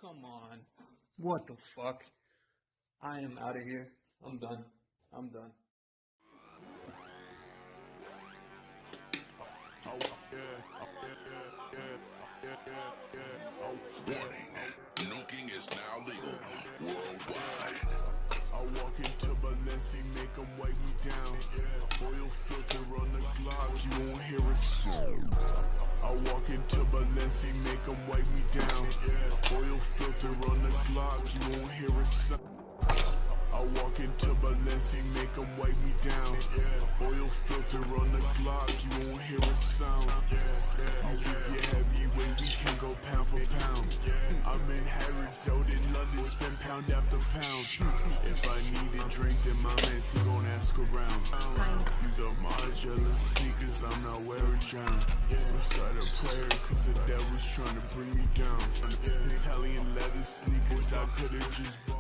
Come on. What the fuck? I am out of here. I'm done. I'm done. Warning, nuking is now legal worldwide. I walk into Balenci, make them wipe me down. Oil filter on the Glock, you won't hear a sound. I walk into Balenci, make them wipe me down. Oil filter on the Glock, you won't hear a sound. I walk into Balenci, make them wipe me down. Oil filter on the Glock, you won't hear a sound. You get heavyweight, we can go pound for pound. I'm in Harrods out in London, spend pound after pound. If I need a drink, then my man, he gon' ask around. These are modular sneakers, I'm not wearing drown. Beside a player, cause the devil's trying to bring me down. Italian leather sneakers, I could've just bought.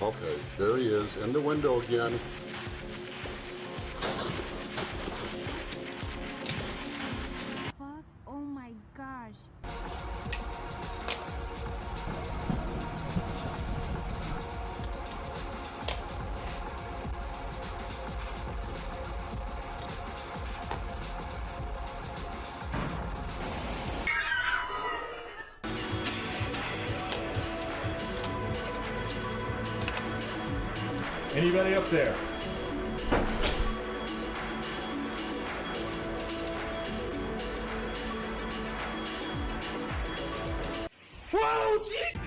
Okay, there he is, in the window again. Fuck, oh my gosh. Anybody up there? Whoa, jeez!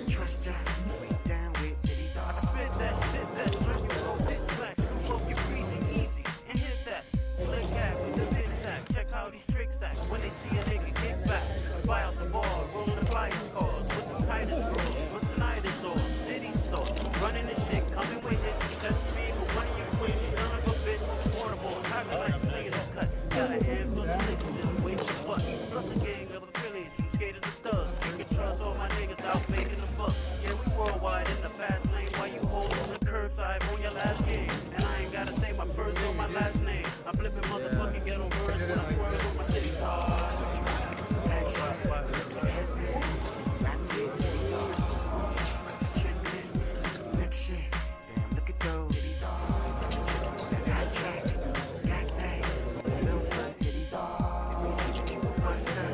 Trust ya, we down with city stars. I spit that shit that turn you on pitch black. So poke you breezy, easy, and hit that. Slick act with the big sack. Check how these tricks act when they see a nigga get back. Buy out the ball, rolling the flying scars with the tightest rolls. But tonight is on city store, running the shit, coming with hits. Just speed with one of you queen, you son of a bitch. Portable, talking like slinging a cut. Got a handful of niggas just waiting for what? Plus a gang of affiliates, some skaters and thugs. You can trust all my niggas out making a buck. Yeah, we worldwide in the fast lane while you hold on the curbside on your last game. And I ain't gotta say my first or my last name. I'm flipping motherfucking ghetto words when I swerve with my city stars. Damn, look at those city stars. That high track, got that. Bills, but city stars. We see that you a buster.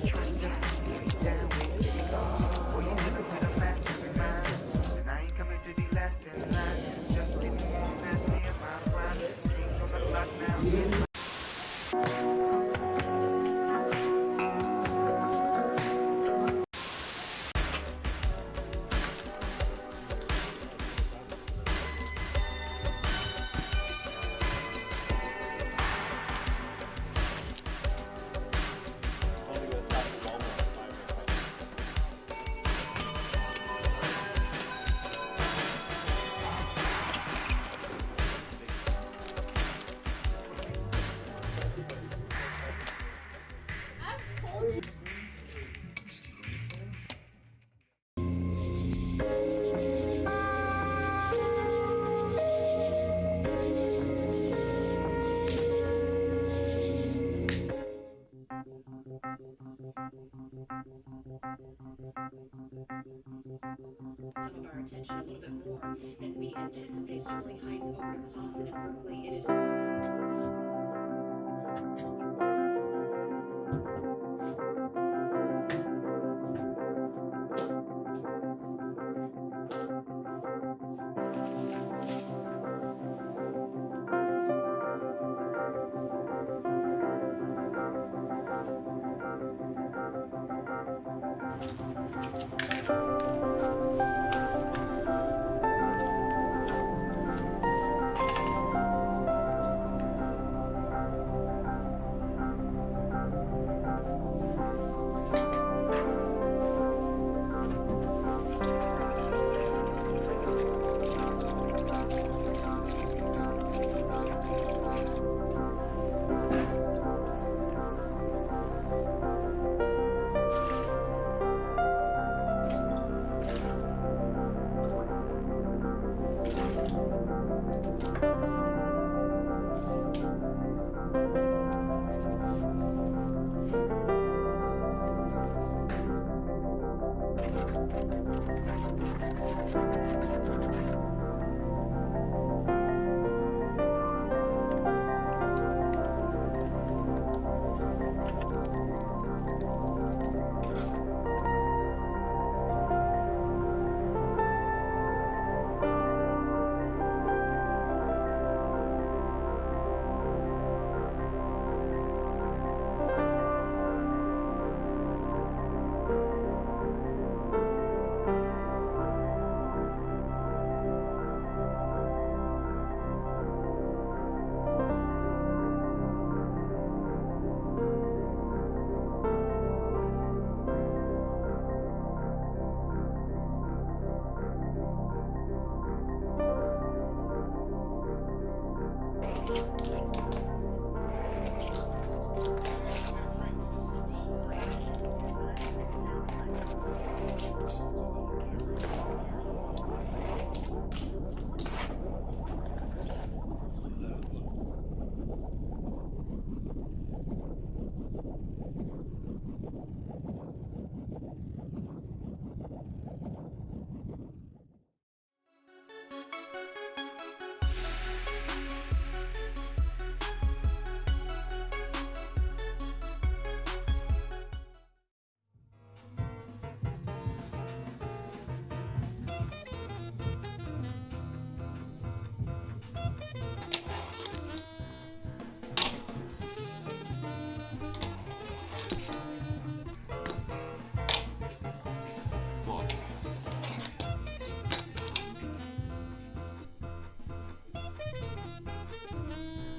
Trust ya, we down with city stars. Boy, you nigga with a fast in mind. And I ain't coming to be last in line. Just getting warm out me in my prime. Schemed on the block now. Some of our attention a little bit more than we anticipate. Sterling Heights over in Clawson and Berkeley. It is.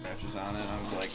Patches on it. I was like,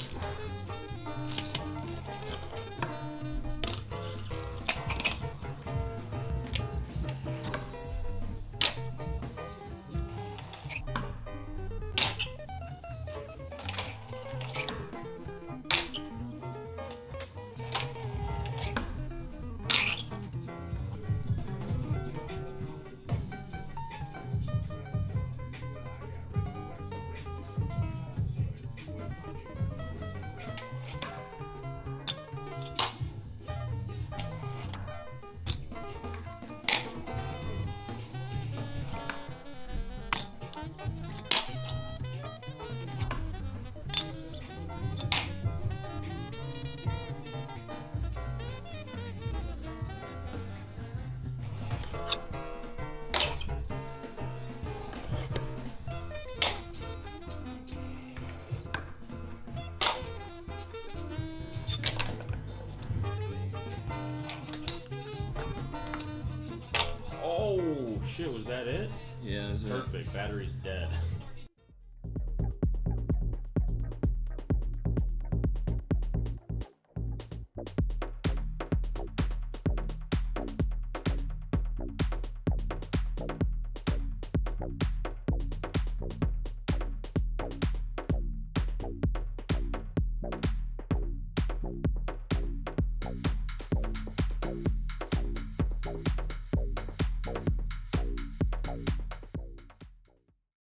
oh shit, was that it? yeah, is it? Perfect. Battery's dead.